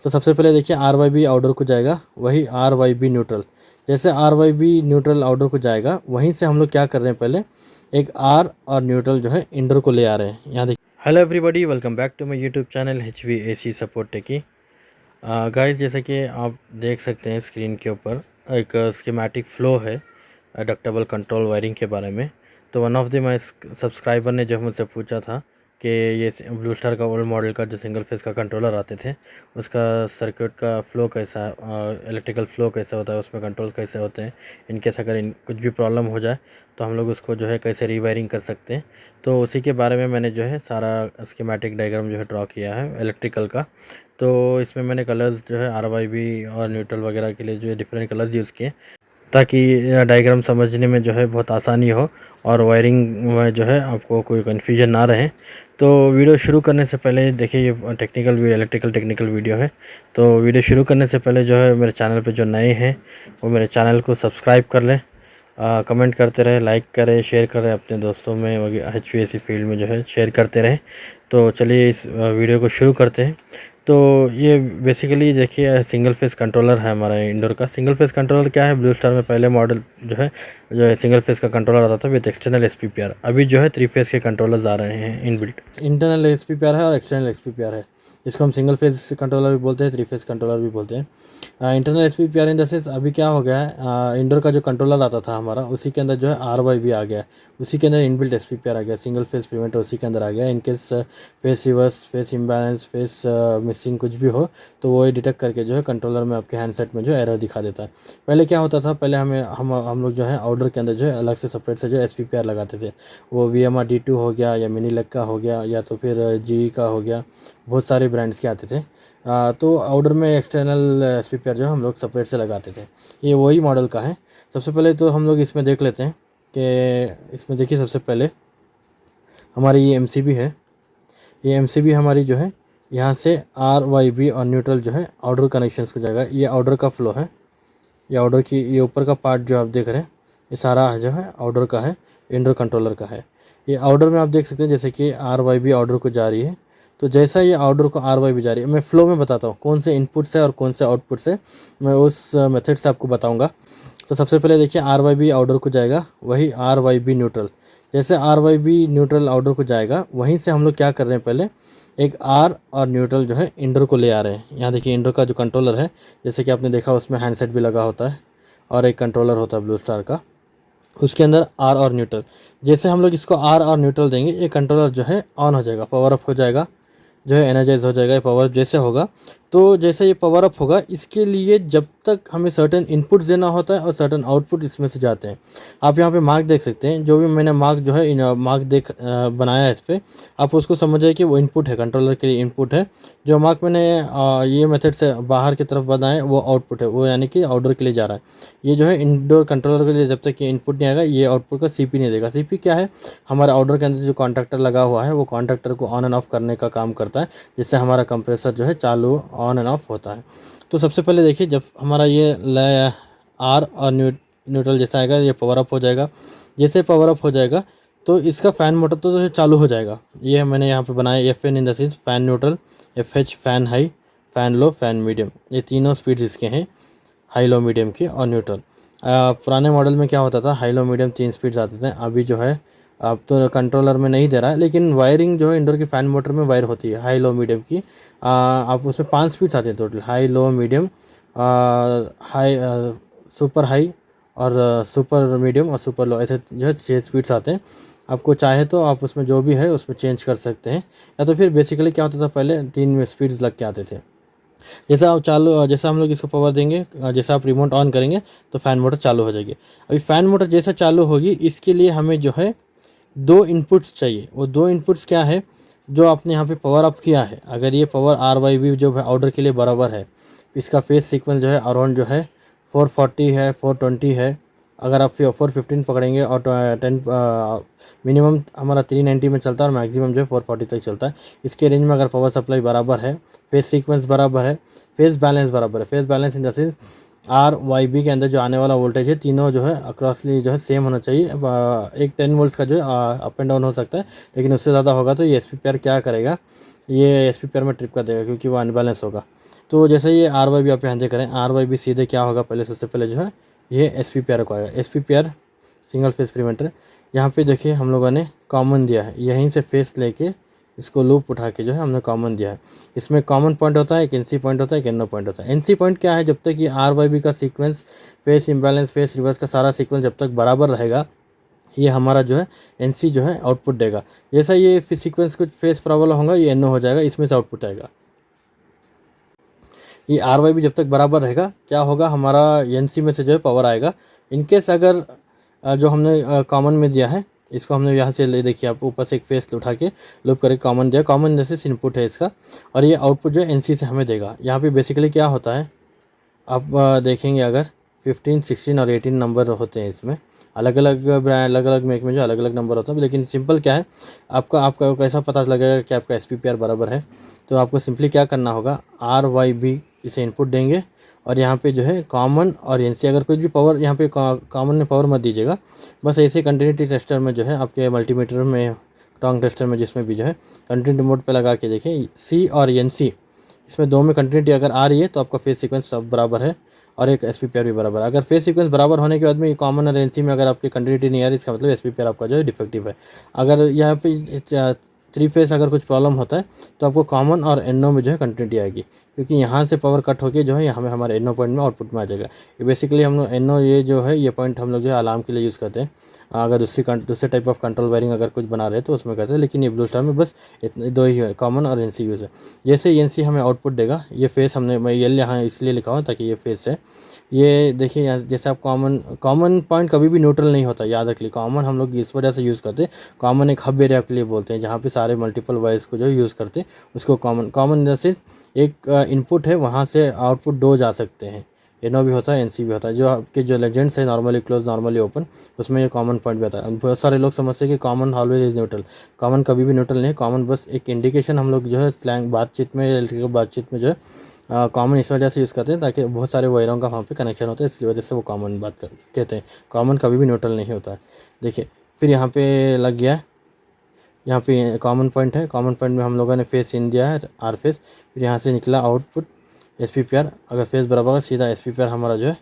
तो सबसे पहले देखिए आर वाई बी आउटडोर को जाएगा, वही आर वाई बी न्यूट्रल। जैसे R Y B neutral outdoor को जाएगा, वहीं से हम लोग क्या कर रहे हैं, पहले एक आर और न्यूट्रल जो है इंडोर को ले आ रहे हैं। यहाँ देखिए, hello everybody, welcome back to my YouTube channel HVAC support techie. Guys, जैसे कि आप देख सकते हैं स्क्रीन के ऊपर एक स्कीमेटिक फ्लो है डक्टेबल कंट्रोल वायरिंग के बारे में। तो one of the my subscriber ने जो मुझसे पूछा था कि ये ब्लू स्टार का ओल्ड मॉडल का जो सिंगल फेस का कंट्रोलर आते थे, उसका सर्किट का फ़्लो कैसा, इलेक्ट्रिकल फ़्लो कैसे होता है, उसमें कंट्रोल्स कैसे होते हैं, इनकेस अगर कुछ भी प्रॉब्लम हो जाए तो हम लोग उसको जो है कैसे रीवायरिंग कर सकते हैं। तो उसी के बारे में मैंने जो है सारा स्कीमेटिक डायग्राम जो है ड्रॉ किया है इलेक्ट्रिकल का। तो इसमें मैंने कलर्स जो है RYB और न्यूट्रल वगैरह के लिए जो है डिफरेंट कलर्स यूज़ किए, ताकि डायग्राम समझने में जो है बहुत आसानी हो और वायरिंग में जो है आपको कोई कन्फ्यूजन ना रहे। तो वीडियो शुरू करने से पहले देखिए, ये इलेक्ट्रिकल टेक्निकल वीडियो है। तो वीडियो शुरू करने से पहले जो है मेरे चैनल पे जो नए हैं वो मेरे चैनल को सब्सक्राइब कर लें, कमेंट करते रहे, लाइक करें, शेयर करें अपने दोस्तों में, HVAC फील्ड में जो है शेयर करते रहें। तो चलिए इस वीडियो को शुरू करते हैं। तो ये बेसिकली देखिए सिंगल फेस कंट्रोलर है हमारा इंडोर का। सिंगल फेस कंट्रोलर क्या है, ब्लू स्टार में पहले मॉडल जो है सिंगल फेस का कंट्रोलर आता था विद एक्सटर्नल SPPR। अभी जो है 3 फेस के कंट्रोलर्स आ रहे हैं इनबिल्ट। इंटरनल SPPR है और एक्सटर्नल SPPR है। इसको हम सिंगल फेस कंट्रोलर भी बोलते हैं, 3 फेस कंट्रोलर भी बोलते हैं। Internal SPPR in the sense अभी क्या हो गया है, इंडोर का जो कंट्रोलर आता था हमारा, उसी के अंदर जो है RYB आ गया, उसी के अंदर इनबिल्ट SPPR आ गया, सिंगल फेस प्रिवेंटर उसी के अंदर आ गया। In case face reverse, face imbalance, face missing कुछ भी हो तो वो डिटेक्ट करके जो है कंट्रोलर में आपके हैंडसेट में जो एरर दिखा देता है। पहले क्या होता था, पहले हम लोग जो है आउटडोर के अंदर जो है अलग से सेपरेट से जो SPPR लगाते थे। वो VMR D2 हो गया, या मिनीलेग का हो गया, या तो फिर GE का हो गया, बहुत सारे ब्रांड्स के आते थे। तो आउटडोर में एक्सटर्नल SPPR जो हम लोग सेपरेट से लगाते थे। ये वही मॉडल का है। सबसे पहले तो हम लोग इसमें देख लेते हैं कि इसमें देखिए, सबसे पहले हमारी ये MCB है। ये MCB हमारी जो है यहाँ से RYB और न्यूट्रल जो है आउटडोर कनेक्शंस को जाएगा। ये आउटडोर का फ्लो है, ये आउटडोर की, ये ऊपर का पार्ट जो आप देख रहे हैं ये सारा जो है आउटडोर का है, इंडोर कंट्रोलर का है। ये आउटडोर में आप देख सकते हैं जैसे कि RYB आउटडोर को जा रही है। तो जैसा ये आउटडोर को RYB जा रही है, मैं फ्लो में बताता हूँ कौन से इनपुट्स है और कौन से आउटपुट्स है, मैं उस मेथड से आपको बताऊँगा। तो सबसे पहले देखिए RYB आउटडोर को जाएगा, वही RYB न्यूट्रल। जैसे RYB न्यूट्रल आउटडोर को जाएगा, वहीं से हम लोग क्या कर रहे हैं, पहले एक आर और न्यूट्रल जो है इंडोर को ले आ रहे हैं। यहाँ देखिए इंडोर का जो कंट्रोलर है, जैसे कि आपने देखा उसमें हैंडसेट भी लगा होता है और एक कंट्रोलर होता है ब्लू स्टार का, उसके अंदर आर और न्यूट्रल। जैसे हम लोग इसको आर और न्यूट्रल देंगे, ये कंट्रोलर जो है ऑन हो जाएगा, पावर अप हो जाएगा, जो है एनर्जाइज हो जाएगा। ये पावर जैसे होगा, तो जैसे ये पावर अप होगा, इसके लिए जब तक हमें सर्टेन इनपुट्स देना होता है और सर्टेन आउटपुट इसमें से जाते हैं। आप यहाँ पे मार्क देख सकते हैं, जो भी मैंने मार्क जो है मार्क बनाया है इस पर, आप उसको समझिए कि वो इनपुट है, कंट्रोलर के लिए इनपुट है। जो मार्क मैंने ये मेथड से बाहर की तरफ बनाए वो आउटपुट है, वो यानी कि आउटडोर के लिए जा रहा है। ये जो है इंडोर कंट्रोलर के लिए जब तक ये इनपुट नहीं आएगा, ये आउटपुट का CP नहीं देगा। CP क्या है, हमारा आउटडोर के अंदर जो कॉन्ट्रैक्टर लगा हुआ है, वो कॉन्ट्रैक्टर को ऑन एंड ऑफ करने का काम करता है, जिससे हमारा कंप्रेसर जो है चालू ऑन एंड ऑफ होता है। तो सबसे पहले देखिए, जब हमारा ये आर और न्यूट्रल जैसा आएगा, ये पावर अप हो जाएगा। जैसे पावर अप हो जाएगा तो इसका फ़ैन मोटर तो चालू हो जाएगा। ये मैंने यहाँ पे बनाया FN in the sense fan neutral, FH fan high, fan low, fan medium, ये तीनों स्पीड्स इसके हैं, हाई लो मीडियम की और न्यूट्रल। पुराने मॉडल में क्या होता था, हाई लो मीडियम 3 स्पीड्स आते थे। अभी जो है अब तो कंट्रोलर में नहीं दे रहा है, लेकिन वायरिंग जो है इंडोर की फ़ैन मोटर में वायर होती है हाई लो मीडियम की। आप उसमें 5 स्पीड्स आते हैं total, high low medium, high, super high और सुपर मीडियम और सुपर लो, ऐसे जो है 6 स्पीड्स आते हैं। आपको चाहे तो आप उसमें जो भी है उसमें चेंज कर सकते हैं, या तो फिर बेसिकली क्या होता था, पहले 3 स्पीड्स लग के आते थे। जैसा हम लोग इसको पावर देंगे, जैसा आप रिमोट ऑन करेंगे तो फ़ैन मोटर चालू हो जाएगी। अभी फ़ैन मोटर जैसा चालू होगी, इसके लिए हमें जो है 2 इनपुट्स चाहिए। वो 2 इनपुट्स क्या है, जो आपने यहाँ पे पावर अप किया है, अगर ये पावर RYB जो है आउटडोर के लिए बराबर है, इसका फेस सीक्वेंस जो है अराउंड जो है 440 है, 420 है। अगर आप 415 पकड़ेंगे और 10 मिनिमम हमारा 390 में चलता है और मैक्सिमम जो है 440 तक चलता है। इसके रेंज में अगर पावर सप्लाई बराबर है, फेस सीक्वेंस बराबर है, फेस बैलेंस बराबर है, face balance in the sense RYB के अंदर जो आने वाला वोल्टेज है, तीनों जो है अक्रॉसली जो है सेम होना चाहिए। एक 10 वोल्ट्स का जो है अप एंड डाउन हो सकता है, लेकिन उससे ज़्यादा होगा तो ये SPPR क्या करेगा, ये SPPR में ट्रिप कर देगा, क्योंकि वो अनबैलेंस होगा। तो जैसे ये आर वाई बी आप यहाँ देख रहे हैं, आर वाई बी सीधे क्या होगा, पहले सबसे पहले जो है ये एस पी पी आर को आएगा, S P P R single phase preventer. यहाँ पे देखिए हम लोगों ने कॉमन दिया है, यहीं से फेस लेके इसको लूप उठा के जो है हमने कॉमन दिया है। इसमें कॉमन पॉइंट होता है, एक एन सी पॉइंट होता है, एक एन ओ पॉइंट होता है। एन सी पॉइंट क्या है, जब तक ये आर वाई बी का sequence, face imbalance, face reverse का सारा सीक्वेंस जब तक बराबर रहेगा, ये हमारा जो है एन सी जो है आउटपुट देगा। जैसा ये सीक्वेंस कुछ फेस प्रॉब्लम होगा, ये एन ओ हो जाएगा, इसमें से आउटपुट आएगा। ये आर वाई बी जब तक बराबर रहेगा, क्या होगा, हमारा एन सी में से जो है पावर आएगा। इनकेस अगर जो हमने कॉमन में दिया है, इसको हमने यहाँ से ले, देखिए आप ऊपर से एक फेस उठा के लूप करके कॉमन दिया, कॉमन जैसे इनपुट है इसका, और ये आउटपुट जो है एन सी से हमें देगा। यहाँ पे बेसिकली क्या होता है, आप देखेंगे अगर 15, 16 और 18 नंबर होते हैं इसमें, अलग अलग ब्रांड, अलग अलग मेक में जो अलग अलग नंबर होता है। लेकिन सिंपल क्या है, आपका कैसा पता लगेगा कि आपका एस पी पी आर बराबर है, तो आपको सिंपली क्या करना होगा, आर वाई बी इसे इनपुट देंगे, और यहाँ पे जो है कॉमन और एन सी, अगर कुछ भी पावर यहाँ पे कॉमन में पावर मत दीजिएगा, बस ऐसे कंटिन्यूटी टेस्टर में जो है आपके मल्टीमीटर में, टोंग टेस्टर में, जिसमें भी जो है कंटिन्यूटी मोड पे लगा के देखें, सी और एन सी, इसमें दो में कंटिन्यूटी अगर आ रही है तो आपका फेस सीक्वेंस सब बराबर है, और एक एस पी पी आर भी बराबर है। अगर फेस सीक्वेंस बराबर होने के बाद में कॉमन और एन सी में अगर आपकी कंटिन्यूटी नहीं आ रही, इसका मतलब एस पी पी आर आपका जो है डिफेक्टिव है। अगर यहाँ पे 3 फेस अगर कुछ प्रॉब्लम होता है तो आपको कॉमन और एन ओ में जो है कंटिन्यूटी आएगी, क्योंकि यहाँ से पावर कट होकर जो है यहाँ में हमारे एन ओ पॉइंट में आउटपुट में आ जाएगा। ये बेसिकली हम लोग एन ओ, ये जो है ये पॉइंट हम लोग जो है अलार्म के लिए यूज़ करते हैं। अगर दूसरे टाइप ऑफ कंट्रोल वायरिंग अगर कुछ बना रहे हैं तो उसमें करते हैं, लेकिन ये ब्लू स्टार में बस इतने दो ही है, कॉमन और एन सी यूज़ है। जैसे एन सी हमें आउटपुट देगा, ये फेस हमने, मैं ये यहाँ इसलिए लिखा हुआ ताकि ये फेस है। ये देखिए यहाँ जैसे आप कॉमन पॉइंट कभी भी न्यूट्रल नहीं होता, याद रख लीजिए। कॉमन हम लोग इस वजह से यूज़ करते हैं, कॉमन एक हब एरिया के लिए बोलते हैं, जहाँ पे सारे मल्टीपल वाइज को जो यूज़ करते हैं उसको कॉमन जैसे एक इनपुट है, वहाँ से आउटपुट दो जा सकते हैं। एनो भी होता है, एनसी भी होता है। जो आपके जो लेजेंड्स है, नॉर्मली क्लोज, नॉर्मली ओपन, उसमें ये कॉमन पॉइंट भी आता है। बहुत सारे लोग समझते हैं कि common always is neutral, common कभी भी न्यूट्रल नहीं है। कॉमन बस एक इंडिकेशन हम लोग जो है स्लैंग बातचीत में, इलेक्ट्रिकल बातचीत में जो है कॉमन इस वजह से यूज़ करते हैं ताकि बहुत सारे वायरों का वहाँ पे कनेक्शन होता है, इस वजह से वो कॉमन कहते हैं। कॉमन कभी भी न्यूट्रल नहीं होता है। देखिए फिर यहाँ पे लग गया है, यहाँ पे कॉमन पॉइंट है, कॉमन पॉइंट में हम लोगों ने फेस इन दिया है, आर फेस, फिर यहाँ से निकला output S P P are. अगर फेस बराबर होगा सीधा एस पी पी आर हमारा जो है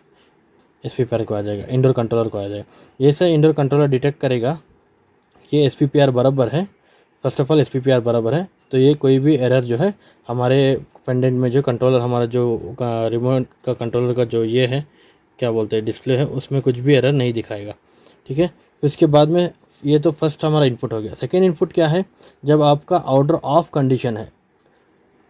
एस पी पी आर को आ जाएगा, इंडोर कंट्रोलर को आ जाएगा। ये से इंडोर कंट्रोलर डिटेक्ट करेगा कि एस पी पी आर बराबर है। First of all S P P are बराबर है तो ये कोई भी एरर जो है हमारे पेंडेंट में, जो कंट्रोलर हमारा जो रिमोट का कंट्रोलर का जो ये है क्या बोलते हैं डिस्प्ले है, उसमें कुछ भी एरर नहीं दिखाएगा। ठीक है, उसके बाद में ये तो फर्स्ट हमारा इनपुट हो गया। सेकेंड इनपुट क्या है, जब आपका ऑर्डर ऑफ कंडीशन है,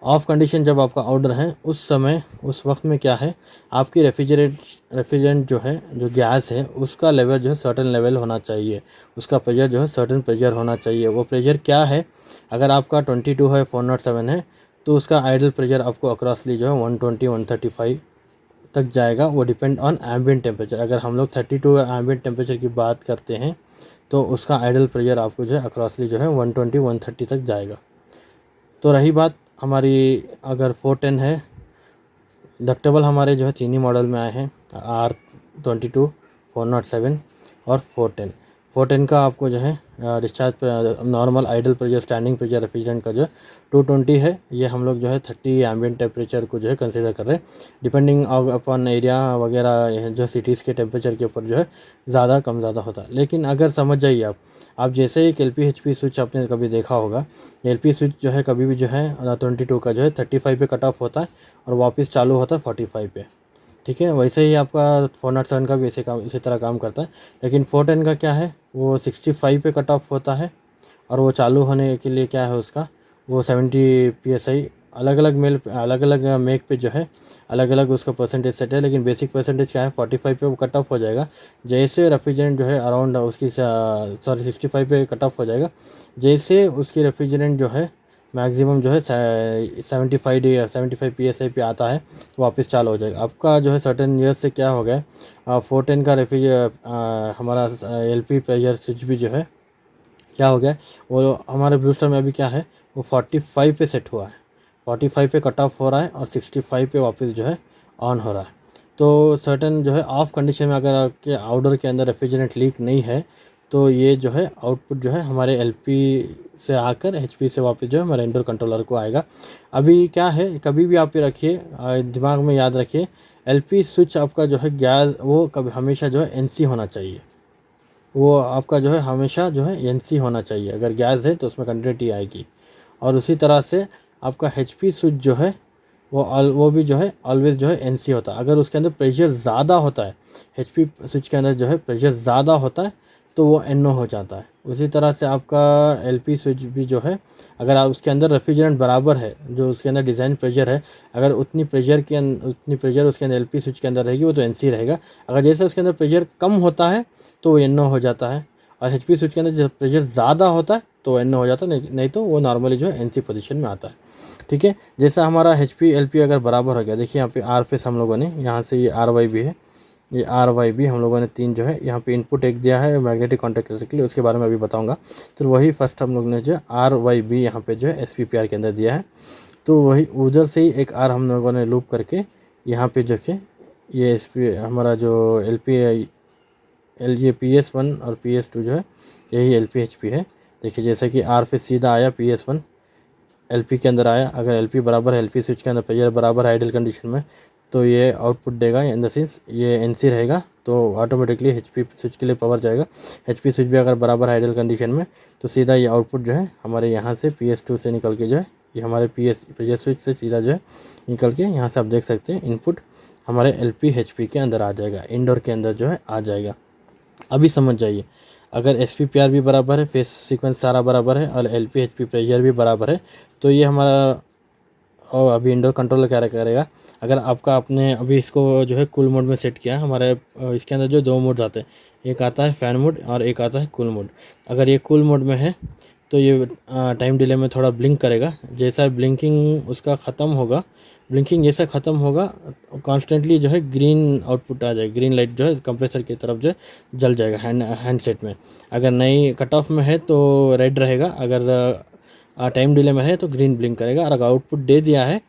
ऑफ कंडीशन जब आपका ऑर्डर है उस समय, उस वक्त में क्या है, आपकी रेफ्रिजरेंट जो है, जो गैस है, उसका लेवल जो है सर्टेन लेवल होना चाहिए, उसका प्रेशर जो है सर्टेन प्रेशर होना चाहिए। वो प्रेशर क्या है, अगर आपका 22 है, 407 है, तो उसका आइडल प्रेशर आपको अक्रॉसली जो है 120, 135 तक जाएगा। वो डिपेंड ऑन एम्बिएंट टेम्परेचर। अगर हम लोग 32 एम्बिएंट टेम्परेचर की बात करते हैं तो उसका आइडल प्रेशर आपको जो है अक्रॉसली जो है 120, 130 तक जाएगा। तो रही बात हमारी अगर 410 है, डक्टेबल हमारे जो है तीन ही मॉडल में आए हैं, R22, 407 और 410। 410 का आपको जो है discharge normal idol pressure, standing pressure refrigerant का जो है 220 है। ये हम लोग जो है 30 एम्बिएंट टेम्परेचर को जो है कंसीडर कर रहे हैं, डिपेंडिंग अपॉन एरिया वगैरह, जो सिटीज़ के टेम्परेचर के ऊपर जो है ज़्यादा कम ज़्यादा होता है। लेकिन अगर समझ जाइए आप जैसे एक LP-HP स्विच आपने कभी देखा होगा, LP स्विच जो है कभी भी जो है 22 का जो है 35 पे कट ऑफ होता है और वापस चालू होता है 45 पे। ठीक है, वैसे ही आपका 407 का भी इसी तरह काम करता है। लेकिन 410 का क्या है, वो 65 पे कट ऑफ होता है और वो चालू होने के लिए क्या है उसका, वो 70 PSI, अलग अलग मेक पे जो है अलग अलग उसका परसेंटेज सेट है। लेकिन बेसिक परसेंटेज क्या है, 45 पे वो कट ऑफ हो जाएगा। जैसे रेफ्रिजरेंट जो है अराउंड उसकी 65 पे कट ऑफ हो जाएगा, जैसे उसकी रेफ्रिजरेंट जो है मैक्सिमम जो है 75 PSI पे आता है तो वापस चालू हो जाएगा। आपका जो है सर्टेन ईयर्स से क्या हो गया, 410 का हमारा LP प्रेशर स्विच भी जो है क्या हो गया, वो हमारे ब्लू स्टार में अभी क्या है, वो 45 पे सेट हुआ है, 45 पे कट ऑफ हो रहा है और 65 पे वापस जो है ऑन हो रहा है। तो सर्टेन जो है ऑफ कंडीशन में अगर आपके आउटडोर के अंदर रेफ्रिजरेंट लीक नहीं है तो ये जो है आउटपुट जो है हमारे एलपी से आकर एचपी से वापस जो है हमारे इंडोर कंट्रोलर को आएगा। अभी क्या है, कभी भी आप ये रखिए, दिमाग में याद रखिए, एलपी स्विच आपका जो है गैस वो कभी हमेशा जो है एनसी होना चाहिए। वो आपका जो है हमेशा जो है एनसी होना चाहिए। अगर गैस है तो उसमें कंटिन्यूटी आएगी। और उसी तरह से आपका एचपी स्विच जो है वो भी जो है ऑलवेज जो है एनसी होता है। अगर उसके अंदर प्रेशर ज़्यादा होता है, एचपी स्विच के अंदर जो है प्रेशर ज़्यादा होता है तो वो एनओ हो जाता है। उसी तरह से आपका एलपी स्विच भी जो है, अगर आप उसके अंदर रेफ्रिजरेंट बराबर है, जो उसके अंदर डिज़ाइन प्रेशर है, अगर उतनी प्रेशर उसके अंदर एलपी स्विच के अंदर रहेगी वो तो एनसी रहेगा। अगर जैसे उसके अंदर प्रेशर कम होता है तो वो एनओ हो जाता है। और एचपी स्विच के अंदर जब प्रेशर ज़्यादा होता है तो एनओ हो जाता है, नहीं तो वो नॉर्मली जो है एनसी पोजीशन में आता है। ठीक है, जैसा हमारा एचपी एलपी अगर बराबर हो गया, देखिए यहाँ पे आर फेस हम लोगों ने, यहाँ से ये आर वाई भी है, ये आर वाई बी हम लोगों ने 3 जो है यहाँ पे इनपुट एक दिया है मैग्नेटिक कॉन्टैक्ट करने के लिए, उसके बारे में अभी बताऊंगा। तो वही फर्स्ट हम लोग ने जो आर वाई बी यहाँ पे जो है एस पी पी आर के अंदर दिया है। तो वही उधर से ही एक आर हम लोगों ने लूप करके यहाँ पे जो कि ये एस पी हमारा जो एल पी एल ये पी एस वन और पी एस टू जो है यही एल पी एच पी है। देखिए जैसे कि आर पे सीधा आया P S one L P के अंदर आया। अगर एल पी बराबर है, एल पी स्विच के अंदर प्रेशर बराबर है आइडियल कंडीशन में, तो ये आउटपुट देगा, इन द सेंस ये एनसी रहेगा, तो ऑटोमेटिकली एचपी स्विच के लिए पावर जाएगा। एचपी स्विच भी अगर बराबर है आइडियल कंडीशन में तो सीधा ये आउटपुट जो है हमारे यहाँ से PS2 से निकल के जो है ये हमारे प्रेशर स्विच से सीधा जो है निकल के यहाँ से आप देख सकते हैं इनपुट हमारे LP HP के अंदर आ जाएगा, इंडोर के अंदर जो है आ जाएगा। अभी समझ जाइए, अगर एस पी पी आर भी बराबर है, फेस सीक्वेंस सारा बराबर है और L P H P pressure भी बराबर है, तो ये हमारा और अभी इंडोर कंट्रोलर क्या करेगा, अगर आपका आपने अभी इसको जो है कूल मोड में सेट किया है, हमारे इसके अंदर जो 2 मोड्स आते हैं, एक आता है फ़ैन मोड और एक आता है कूल मोड। अगर ये कूल मोड में है तो ये टाइम डिले में थोड़ा ब्लिंक करेगा। जैसा ब्लिंकिंग उसका ख़त्म होगा, ब्लिंकिंग जैसा ख़त्म होगा, कॉन्स्टेंटली जो है ग्रीन आउटपुट आ जाएगा, ग्रीन लाइट जो है कंप्रेसर की तरफ जो है जल जाएगा हैंडसेट में। अगर नहीं कट ऑफ में है तो रेड रहेगा, अगर टाइम डिले में है तो ग्रीन ब्लिंक करेगा, और अगर आउटपुट दे दिया है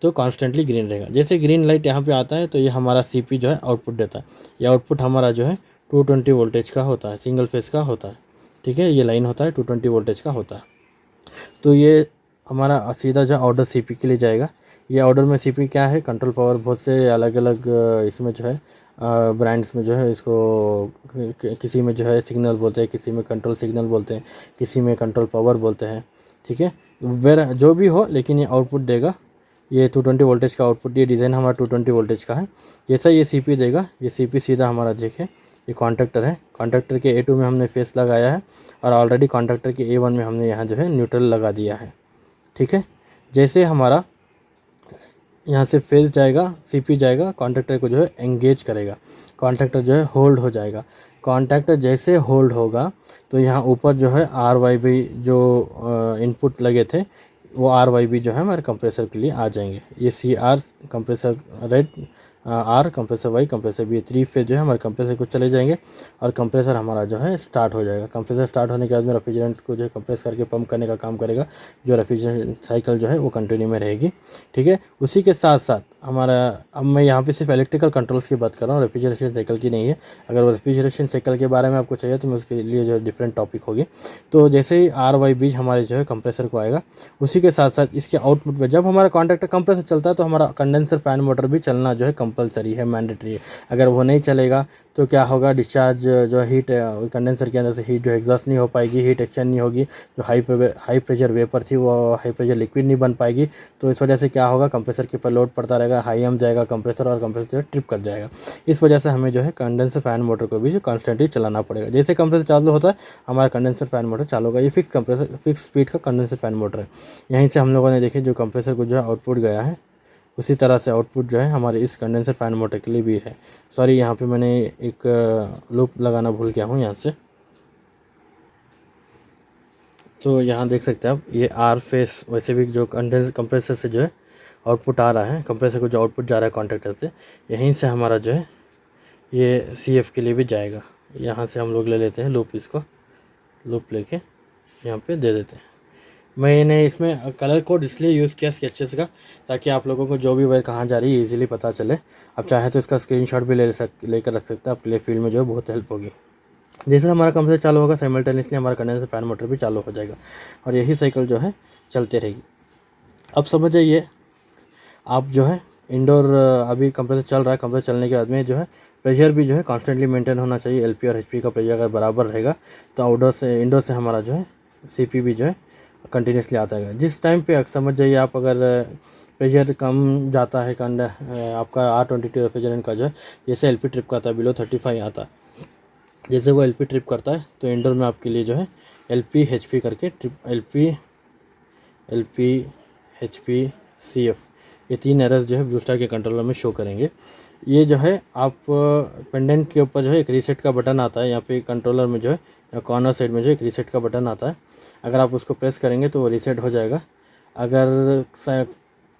तो कॉन्स्टेंटली ग्रीन रहेगा। जैसे ग्रीन लाइट यहाँ पे आता है तो ये हमारा सीपी जो है आउटपुट देता है। ये आउटपुट हमारा जो है 220 वोल्टेज का होता है, सिंगल फेस का होता है। ठीक है, ये लाइन होता है 220 वोल्टेज का होता है। तो ये हमारा सीधा जो ऑर्डर सीपी के लिए जाएगा। ये ऑर्डर में सीपी क्या है, कंट्रोल पावर, बहुत से अलग अलग इसमें जो है ब्रांड्स में जो है इसको किसी में जो है सिग्नल बोलते हैं, किसी में कंट्रोल सिग्नल बोलते हैं, किसी में कंट्रोल पावर बोलते हैं। ठीक है, वेर जो भी हो, लेकिन ये आउटपुट देगा। ये 220 वोल्टेज का आउटपुट, ये डिज़ाइन हमारा 220 वोल्टेज का है। जैसा ये सीपी देगा, ये सीपी सीधा हमारा देखे ये कॉन्टैक्टर है, कॉन्टैक्टर के A2 में हमने फेस लगाया है और ऑलरेडी कॉन्टैक्टर के A1 में हमने यहाँ जो है न्यूट्रल लगा दिया है। ठीक है, जैसे हमारा यहाँ से फेस जाएगा, सीपी जाएगा, कॉन्टैक्टर को जो है एंगेज करेगा, कॉन्टैक्टर जो है होल्ड हो जाएगा। कॉन्टैक्टर जैसे होल्ड होगा तो यहाँ ऊपर जो है RYB जो इनपुट लगे थे वो RYB जो है हमारे कंप्रेसर के लिए आ जाएंगे। ये CR compressor red, R compressor Y, compressor B, 3 phase जो है हमारे कंप्रेसर को चले जाएंगे और कंप्रेसर हमारा जो है स्टार्ट हो जाएगा। कंप्रेसर स्टार्ट होने के बाद में रेफ्रिजरेंट को जो है कंप्रेस करके पंप करने का काम करेगा, जो रेफ्रिजरेंट साइकिल जो है वो कंटिन्यू में रहेगी। ठीक है, उसी के साथ साथ हमारा, अब मैं यहाँ पे सिर्फ इलेक्ट्रिकल कंट्रोल्स की बात कर रहा हूँ, रेफ्रिजरेशन साइकिल की नहीं है। अगर वो रेफ्रिजरेशन साइकिल के बारे में आपको चाहिए तो मैं उसके लिए जो है डिफरेंट टॉपिक होगी। तो जैसे ही RYB हमारे जो है कंप्रेसर को आएगा, उसी के साथ साथ इसके आउटपुट में जब हमारा कॉन्टैक्टर कंप्रेसर चलता है तो हमारा कंडेंसर फैन मोटर भी चलना जो है कंपलसरी है, मैंडेटरी है। अगर वो नहीं चलेगा तो क्या होगा, डिस्चार्ज जो हीट कंडेंसर के अंदर से हीट जो एग्जॉस्ट नहीं हो पाएगी, हीट एक्सचेंज नहीं होगी, जो हाई प्रेशर वेपर थी वो हाई प्रेशर लिक्विड नहीं बन पाएगी। तो इस वजह से क्या होगा, कंप्रेसर के ऊपर लोड पड़ता रहेगा, हाई एम जाएगा कंप्रेसर और कंप्रेसर जो है ट्रिप कर जाएगा। इस वजह से हमें जो है कंडेंसर फैन मोटर को भी जो कॉन्स्टेंटली चलाना पड़ेगा। जैसे कंप्रेसर चालू होता है हमारा कंडेंसर फैन मोटर चालू होगा। ये फिक्स स्पीड का कंडेंसर फैन मोटर है। यहीं से हम लोगों ने देखे जो कंप्रेसर को जो है आउटपुट गया है, उसी तरह से आउटपुट जो है हमारे इस कंडेंसर फैन मोटर के लिए भी है। सॉरी, यहाँ पे मैंने एक लूप लगाना भूल गया हूँ यहाँ से। तो यहाँ देख सकते हैं आप, ये आर फेस वैसे भी जो कंप्रेसर से जो है आउटपुट आ रहा है, कंप्रेसर को जो आउटपुट जा रहा है कॉन्टैक्टर से, यहीं से हमारा जो है ये CF के लिए भी जाएगा। यहाँ से हम लोग ले लेते हैं लूप, इसको लूप लेके यहाँ पे दे देते हैं। मैंने इसमें कलर कोड इसलिए यूज़ किया स्केचेस का, ताकि आप लोगों को जो भी वायर कहाँ जा रही है इजीली पता चले। आप चाहे तो इसका स्क्रीनशॉट भी लेकर रख सकते हैं, आपके लिए फील्ड में जो है बहुत हेल्प होगी। जैसे हमारा कंप्रेसर चालू होगा साइमल्टेनियसली हमारा कंडेंसर फैन मोटर भी चालू हो जाएगा और यही साइकिल जो है चलती रहेगी। अब समझ जाइए आप जो है इंडोर अभी कंप्रेसर चल रहा है, कंप्रेसर चलने के बाद में जो है प्रेशर भी जो है कॉन्स्टेंटली मेंटेन होना चाहिए। एलपी और एचपी का प्रेशर अगर बराबर रहेगा तो आउटडोर से इंडोर से हमारा जो है सीपी भी जो है कंटिन्यूसली आता है। जिस टाइम पे समझ जाइए आप अगर प्रेशर कम जाता है आपका R22 रेफ्रिजरेंट का जो है जैसे एलपी ट्रिप करता है बिलो 35 आता है, जैसे वो एलपी ट्रिप करता है तो इंडोर में आपके लिए जो है एलपी एचपी करके ट्रिप एलपी एचपी सीएफ ये 3 एरर्स जो है ब्लू स्टार के कंट्रोलर में शो करेंगे। ये जो है आप पेंडेंट के ऊपर जो है एक रीसेट का बटन आता है, यहाँ पे कंट्रोलर में जो है कॉर्नर साइड में जो एक रीसेट का बटन आता है, अगर आप उसको प्रेस करेंगे तो वो रीसेट हो जाएगा। अगर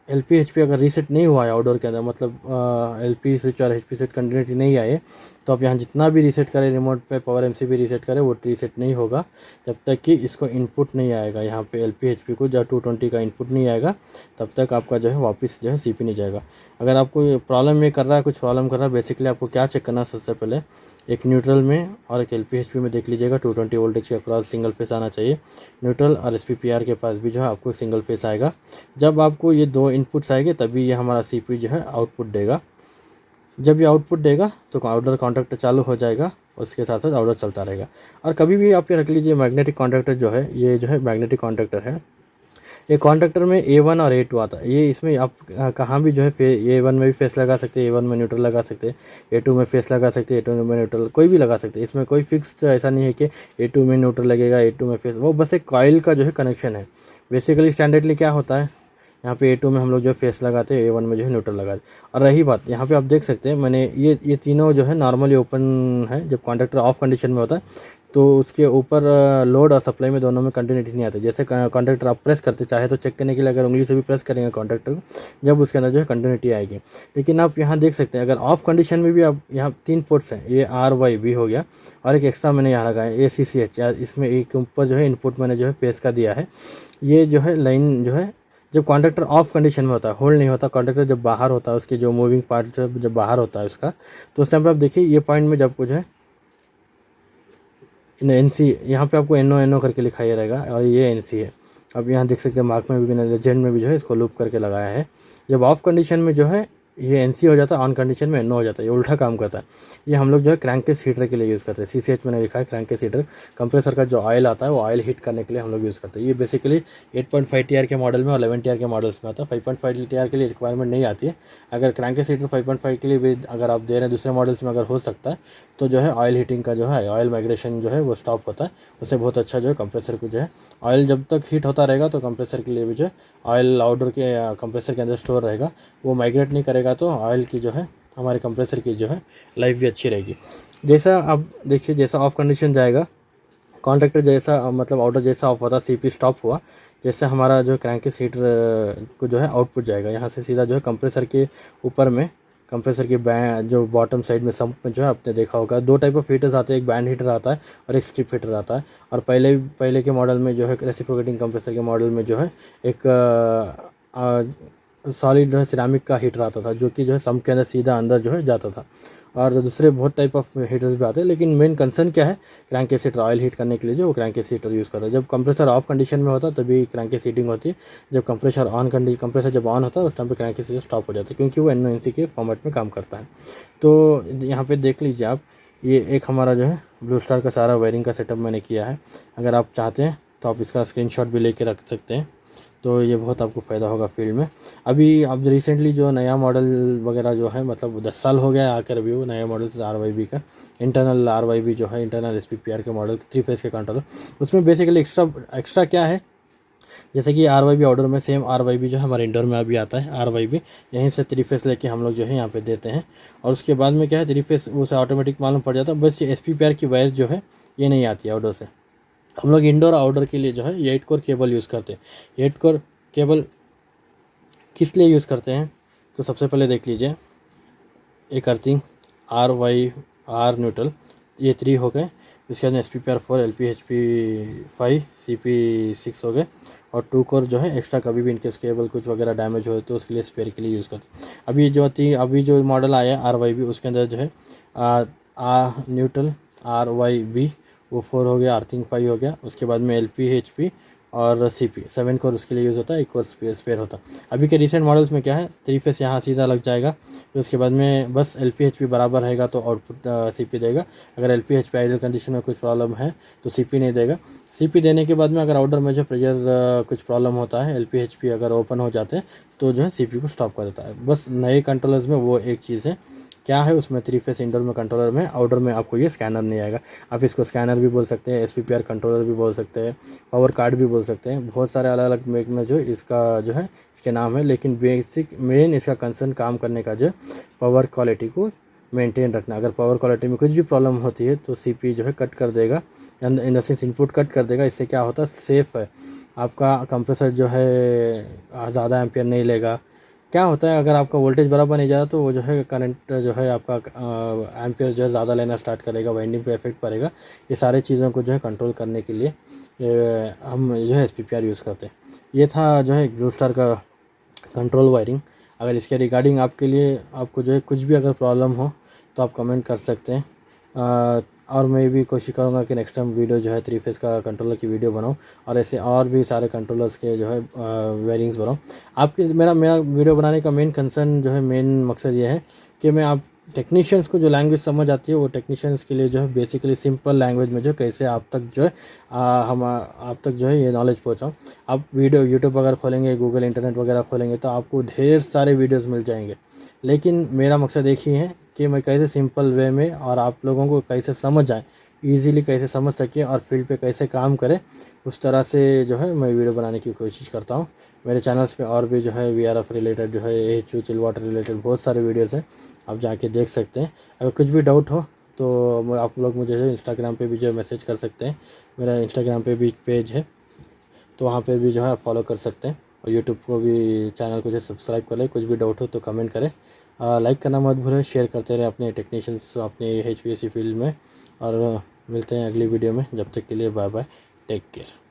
एलपी एचपी अगर रीसेट नहीं हुआ है आउटडोर के अंदर, मतलब एलपी स्विच और एचपी स्विच कंटिन्यूटी नहीं आए, तो आप यहाँ जितना भी रीसेट करें रिमोट पे पावर एमसीबी रीसेट करें वो रीसेट नहीं होगा जब तक कि इसको इनपुट नहीं आएगा। यहाँ पे एलपी एचपी को जब 220 का इनपुट नहीं आएगा तब तक आपका जो है वापस जो है सीपी नहीं जाएगा। अगर आपको प्रॉब्लम ये कर रहा है, कुछ प्रॉब्लम कर रहा है, बेसिकली आपको क्या चेक करना है सबसे पहले एक न्यूट्रल में और एक एलपी एचपी में देख लीजिएगा 220 वोल्टेज के अक्रॉस सिंगल फेस आना चाहिए। न्यूट्रल और एसपीपीआर के पास भी जो है आपको सिंगल फेस आएगा। जब आपको ये 2 इनपुट्स आएंगे तभी ये हमारा सीपी जो है आउटपुट देगा। जब ये आउटपुट देगा तो आउटडोर कॉन्टैक्टर चालू हो जाएगा, उसके साथ साथ आउटडोर चलता रहेगा। और कभी भी आप ये रख लीजिए मैग्नेटिक कॉन्टैक्टर जो है ये जो है मैग्नेटिक कॉन्टैक्टर है। ये कॉन्टैक्टर में A1 और A2 आता है। ये इसमें आप कहाँ भी जो है A1 में भी फेस लगा सकते हैं, A1 में न्यूट्रल लगा सकते हैं, A2 में फेस लगा सकते हैं, A2 में न्यूट्रल कोई भी लगा सकते हैं। इसमें कोई फिक्स्ड ऐसा नहीं है कि A2 में न्यूट्रल लगेगा A2 में फेस, वो बस एक कॉइल का जो है कनेक्शन है। बेसिकली स्टैंडर्डली क्या होता है, यहाँ पे A2 में हम लोग जो फेस लगाते हैं, A1 में जो है न्यूट्रल लगाते हैं। और रही बात यहाँ पे आप देख सकते हैं मैंने ये तीनों जो है नॉर्मली ओपन है। जब कॉन्टैक्टर ऑफ कंडीशन में होता है तो उसके ऊपर लोड और सप्लाई में दोनों में कंटिन्यूटी नहीं आती। जैसे कॉन्टैक्टर आप प्रेस करते चाहे तो चेक करने के लिए अगर उंगली से भी प्रेस करेंगे कॉन्टैक्टर को, जब उसके अंदर जो है कंटिन्यूटी आएगी। लेकिन आप यहाँ देख सकते हैं अगर ऑफ कंडीशन में भी आप यहाँ 3 पोर्ट्स हैं, ये RYB हो गया और एक एक्स्ट्रा मैंने यहाँ लगाया ACCH, इसमें एक ऊपर जो है इनपुट मैंने जो है फेस का दिया है। ये जो है लाइन जो है जब कॉन्टैक्टर ऑफ कंडीशन में होता है, होल्ड नहीं होता, कॉन्टैक्टर जब बाहर होता है उसके जो मूविंग पार्ट जो जब बाहर होता है उसका, तो उस टाइम पर आप देखिए ये पॉइंट में जब कुछ है NC यहाँ पे आपको NO करके लिखाया रहेगा और ये NC है। अब यहाँ देख सकते हैं मार्क में भी मैंने लेजेंड में भी जो है इसको लूप करके लगाया है। जब ऑफ कंडीशन में जो है ये NC हो जाता है, ऑन कंडीशन में NO हो जाता है, ये उल्टा काम करता है। ये हम लोग जो है क्रैंकेस हीटर के लिए यूज़ करते हैं। CCH मैंने लिखा है क्रैंकेस हीटर, कंप्रेसर का जो ऑयल आता है वो ऑयल हीट करने के लिए हम लोग यूज़ करते हैं। ये बेसिकली 8.5 TR के मॉडल में और 11 TR के मॉडल्स में आता है। 5.5 TR के लिए रिक्वायरमेंट नहीं आती है। अगर क्रैंकेस हीटर 5.5 के लिए भी अगर आप दे रहे हैं दूसरे मॉडल्स में अगर हो सकता है तो जो है ऑयल हीटिंग का जो है ऑयल माइग्रेशन जो है वो स्टॉप होता है। उससे बहुत अच्छा जो है कंप्रेसर को जो है ऑयल जब तक हीट होता रहेगा तो कंप्रेसर के लिए भी जो है ऑयल आउटडोर के कंप्रेसर के अंदर स्टोर रहेगा, वो माइग्रेट नहीं करेगा तो ऑयल की जो है हमारे कंप्रेसर की जो है लाइफ भी अच्छी रहेगी। जैसा आप देखिए जैसा ऑफ कंडीशन जाएगा कॉन्टैक्टर जैसा मतलब आउटडोर जैसा ऑफ होता सीपी स्टॉप हुआ, जैसे हमारा जो क्रैंकेस हीटर को जो है आउटपुट जाएगा यहाँ से सीधा जो है कंप्रेसर के ऊपर में कंप्रेसर के जो बॉटम साइड में सम्प में जो है आपने देखा होगा 2 टाइप ऑफ हीटर्स आते हैं, एक बैंड हीटर आता है और एक स्ट्रिप हीटर आता है। और पहले के मॉडल में जो है रेसिप्रोकेटिंग कंप्रेसर के मॉडल में जो है एक सॉलिड जो है सिरामिक का हीटर आता था जो कि जो है सम्प के अंदर सीधा अंदर जो है जाता था। और दूसरे बहुत टाइप ऑफ हीटर्स भी आते हैं, लेकिन मेन कंसर्न क्या है क्रैंकेस हीटर ऑयल हीट करने के लिए जो वो क्रैंकेस हीटर यूज़ करता है। जब कंप्रेसर ऑफ कंडीशन में होता है तभी क्रैंकेस हीटिंग होती है, जब कंप्रेसर जब ऑन होता है उस टाइम पे क्रैंकेस हीटर स्टॉप हो जाता है क्योंकि वो NONC के फॉर्मेट में काम करता है। तो यहाँ पे देख लीजिए आप, ये एक हमारा जो है ब्लू स्टार का सारा वायरिंग का सेटअप मैंने किया है। अगर आप चाहते हैं तो आप इसका स्क्रीनशॉट भी लेके रख सकते हैं, तो ये बहुत आपको फ़ायदा होगा फील्ड में। अभी अब रिसेंटली जो नया मॉडल वगैरह जो है मतलब 10 साल हो गया आकर अभी वो नया मॉडल RYB का इंटरनल RYB जो है इंटरनल SPPR के मॉडल 3 फेस के कंट्रोलर, उसमें बेसिकली एक्स्ट्रा क्या है, जैसे कि RYB ऑर्डर में सेम RYB जो है हमारे इंडोर में अभी आता है RYB, यहीं से 3 फेस लेके हम लोग जो है यहाँ पे देते हैं। और उसके बाद में क्या है 3 फेस उसे ऑटोमेटिक मालूम पड़ जाता है, बस ये SPPR की वायर जो है ये नहीं आती है आउटडोर से। हम लोग इंडोर आउटडोर के लिए जो है 8 कोर केबल यूज़ करते हैं। 8 कोर केबल किस लिए यूज़ करते हैं तो सबसे पहले देख लीजिए, एक अर्थिंग R न्यूट्रल ये 3 हो गए, इसके बाद SPPR 4 LPHP 5 CP6 हो गए और 2 कोर जो है एक्स्ट्रा कभी भी इनकेस केबल कुछ वगैरह डैमेज हो तो उसके लिए स्पेयर के लिए यूज़ करते हैं। अभी जो मॉडल आया RYB उसके अंदर जो है न्यूट्रल RYB वो 4 हो गया, अर्थिंग 5 हो गया। उसके बाद में LP HP और CP 7 कोर उसके लिए यूज़ होता है, 1 कोर स्पेयर होता है। अभी के रिसेंट मॉडल्स में क्या है, 3 फेस यहाँ सीधा लग जाएगा। फिर उसके बाद में बस LP HP बराबर रहेगा तो आउटपुट CP देगा। अगर LP HP आइडल कंडीशन में कुछ प्रॉब्लम है तो CP नहीं देगा। CP देने के बाद में अगर आउटर में जो प्रेशर कुछ प्रॉब्लम होता है, LP HP अगर ओपन हो जाते हैं तो जो है CP को स्टॉप कर देता है। बस नए कंट्रोलर्स में वो एक चीज़ है। क्या है उसमें, 3 फेस इंडोर में कंट्रोलर में, आउटर में आपको ये स्कैनर नहीं आएगा। आप इसको स्कैनर भी बोल सकते हैं, SVPR कंट्रोलर भी बोल सकते हैं, पावर कार्ड भी बोल सकते हैं। बहुत सारे अलग अलग मेक में जो इसका जो है इसके नाम है, लेकिन बेसिक मेन इसका कंसर्न काम करने का जो पावर क्वालिटी को मेंटेन रखना। अगर पावर क्वालिटी में कुछ भी प्रॉब्लम होती है तो CP जो है कट कर देगा, in the sense input cut कर देगा। इससे क्या होता है, सेफ़ है आपका कंप्रेसर जो है ज़्यादा एम्पियर नहीं लेगा। क्या होता है, अगर आपका वोल्टेज बराबर नहीं जाता तो वो जो है करंट जो है आपका एम्पियर जो है ज़्यादा लेना स्टार्ट करेगा, वाइंडिंग पे इफेक्ट पड़ेगा। ये सारे चीज़ों को जो है कंट्रोल करने के लिए हम जो है SPPR यूज़ करते हैं। ये था जो है ब्लू स्टार का कंट्रोल वायरिंग। अगर इसके रिगार्डिंग आपके लिए आपको जो है कुछ भी अगर प्रॉब्लम हो तो आप कमेंट कर सकते हैं। और मैं भी कोशिश करूँगा कि नेक्स्ट टाइम वीडियो जो है 3 फेस का कंट्रोलर की वीडियो बनाऊँ और ऐसे और भी सारे कंट्रोलर्स के जो है वायरिंग्स बनाऊँ। आपके मेरा वीडियो बनाने का मेन कंसर्न जो है, मेन मकसद ये है कि मैं आप टेक्नीशियंस को जो लैंग्वेज समझ आती है वो टेक्नीशियंस के लिए जो है बेसिकली सिंपल लैंग्वेज में जो कैसे आप तक जो है आप तक जो है ये नॉलेज पहुँचाऊँ। आप वीडियो यूट्यूब अगर खोलेंगे, गूगल इंटरनेट वगैरह खोलेंगे तो आपको ढेर सारे वीडियोज़ मिल जाएंगे, लेकिन मेरा मकसद एक ही है कि मैं कैसे सिंपल वे में और आप लोगों को कैसे समझ आए, ईज़िली कैसे समझ सके और फील्ड पे कैसे काम करें, उस तरह से जो है मैं वीडियो बनाने की कोशिश करता हूँ। मेरे चैनल्स पे और भी जो है VRF रिलेटेड जो है AHU चिल वाटर रिलेटेड बहुत सारे वीडियोज़ हैं, आप जाके देख सकते हैं। अगर कुछ भी डाउट हो तो आप लोग मुझे जो इंस्टाग्राम पे भी जो मैसेज कर सकते हैं। मेरा इंस्टाग्राम पे भी पेज है तो वहाँ पे भी जो है आप फॉलो कर सकते हैं, और यूट्यूब को भी चैनल को जो सब्सक्राइब कर लें। कुछ भी डाउट हो तो कमेंट करें, लाइक करना मत भूलें, शेयर करते रहे अपने टेक्नीशियंस अपने HVAC फील्ड में। और मिलते हैं अगली वीडियो में, जब तक के लिए बाय बाय, टेक केयर।